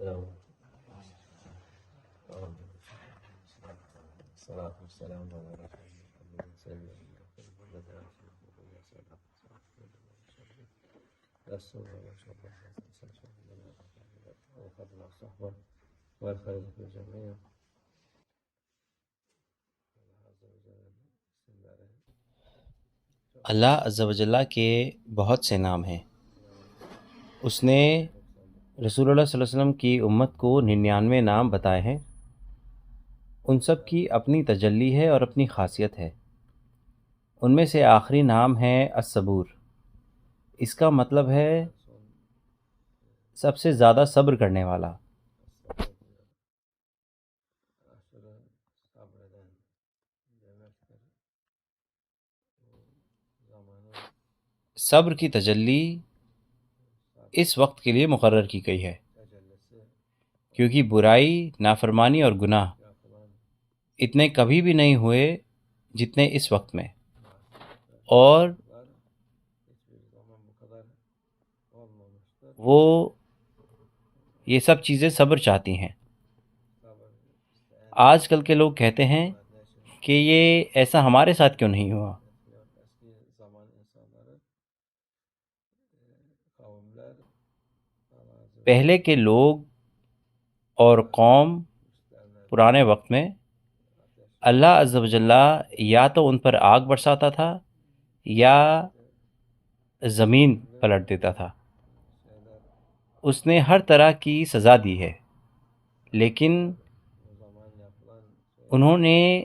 السلام الصلاة والسلام على رسول الله سيدنا محمد وعلى والخير في الجميع. اللہ عز و جل کے بہت سے نام ہیں۔ اس نے رسول اللہ صلی اللہ علیہ وسلم کی امت کو 99 نام بتائے ہیں۔ ان سب کی اپنی تجلی ہے اور اپنی خاصیت ہے۔ ان میں سے آخری نام ہے الصبور۔ اس کا مطلب ہے سب سے زیادہ صبر کرنے والا۔ صبر کی تجلی اس وقت کے لیے مقرر کی گئی ہے، کیونکہ برائی، نافرمانی اور گناہ اتنے کبھی بھی نہیں ہوئے جتنے اس وقت میں، اور وہ یہ سب چیزیں صبر چاہتی ہیں۔ آج کل کے لوگ کہتے ہیں کہ یہ ایسا ہمارے ساتھ کیوں نہیں ہوا؟ پہلے کے لوگ اور قوم پرانے وقت میں اللہ عز و جل یا تو ان پر آگ برساتا تھا یا زمین پلٹ دیتا تھا۔ اس نے ہر طرح کی سزا دی ہے، لیکن انہوں نے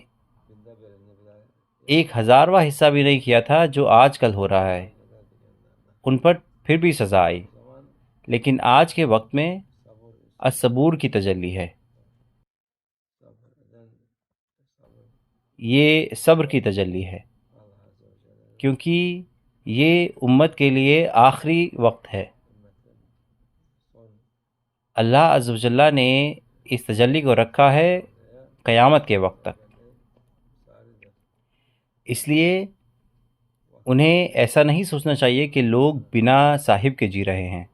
1000واں حصہ بھی نہیں کیا تھا جو آج کل ہو رہا ہے۔ ان پر پھر بھی سزا آئی، لیکن آج کے وقت میں الصبور کی تجلی ہے۔ یہ صبر کی تجلی ہے، کیونکہ یہ امت کے لیے آخری وقت ہے۔ اللہ عز و جل نے اس تجلی کو رکھا ہے قیامت کے وقت تک، اس لیے انہیں ایسا نہیں سوچنا چاہیے کہ لوگ بنا صاحب کے جی رہے ہیں۔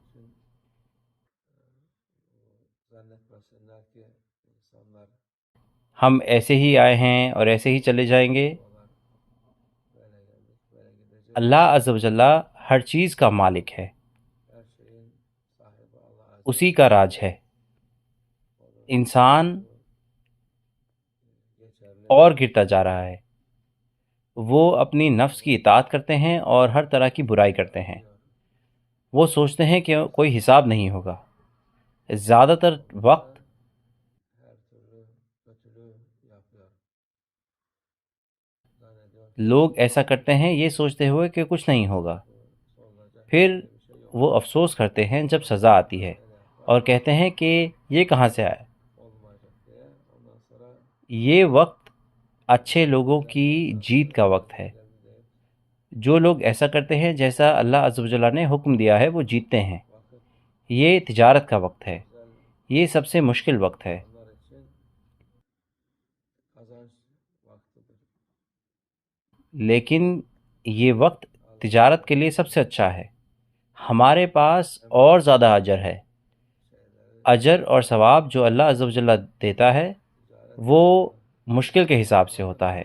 ہم ایسے ہی آئے ہیں اور ایسے ہی چلے جائیں گے۔ اللہ عز و جل ہر چیز کا مالک ہے، اسی کا راج ہے۔ انسان اور گرتا جا رہا ہے۔ وہ اپنی نفس کی اطاعت کرتے ہیں اور ہر طرح کی برائی کرتے ہیں۔ وہ سوچتے ہیں کہ کوئی حساب نہیں ہوگا۔ زیادہ تر وقت لوگ ایسا کرتے ہیں یہ سوچتے ہوئے کہ کچھ نہیں ہوگا، پھر وہ افسوس کرتے ہیں جب سزا آتی ہے اور کہتے ہیں کہ یہ کہاں سے آیا۔ یہ وقت اچھے لوگوں کی جیت کا وقت ہے۔ جو لوگ ایسا کرتے ہیں جیسا اللہ عز و جل نے حکم دیا ہے وہ جیتتے ہیں۔ یہ تجارت کا وقت ہے، یہ سب سے مشکل وقت ہے۔ لیکن یہ وقت تجارت کے لیے سب سے اچھا ہے۔ ہمارے پاس اور زیادہ اجر ہے۔ اجر اور ثواب جو اللہ عز و جل دیتا ہے وہ مشکل کے حساب سے ہوتا ہے۔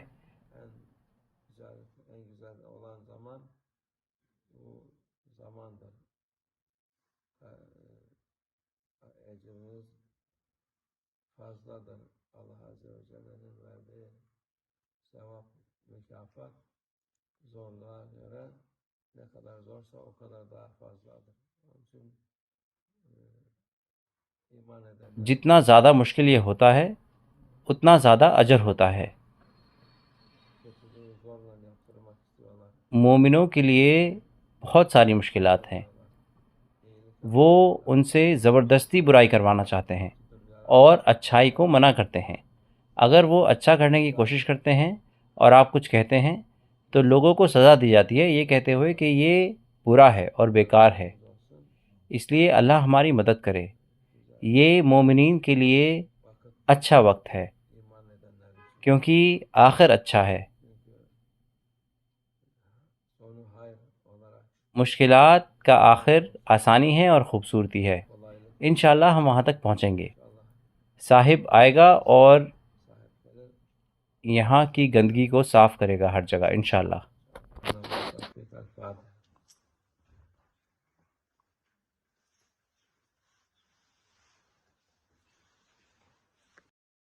جتنا زیادہ مشکل یہ ہوتا ہے اتنا زیادہ اجر ہوتا ہے۔ مومنوں کے لیے بہت ساری مشکلات ہیں۔ وہ ان سے زبردستی برائی کروانا چاہتے ہیں اور اچھائی کو منع کرتے ہیں۔ اگر وہ اچھا کرنے کی کوشش کرتے ہیں اور آپ کچھ کہتے ہیں تو لوگوں کو سزا دی جاتی ہے یہ کہتے ہوئے کہ یہ برا ہے اور بیکار ہے۔ اس لیے اللہ ہماری مدد کرے۔ یہ مومنین کے لیے اچھا وقت ہے، کیونکہ آخر اچھا ہے۔ مشکلات کا آخر آسانی ہے اور خوبصورتی ہے۔ انشاءاللہ ہم وہاں تک پہنچیں گے. صاحب آئے گا اور یہاں کی گندگی کو صاف کرے گا ہر جگہ انشاءاللہ. اللہ آپ کے ساتھ ساتھ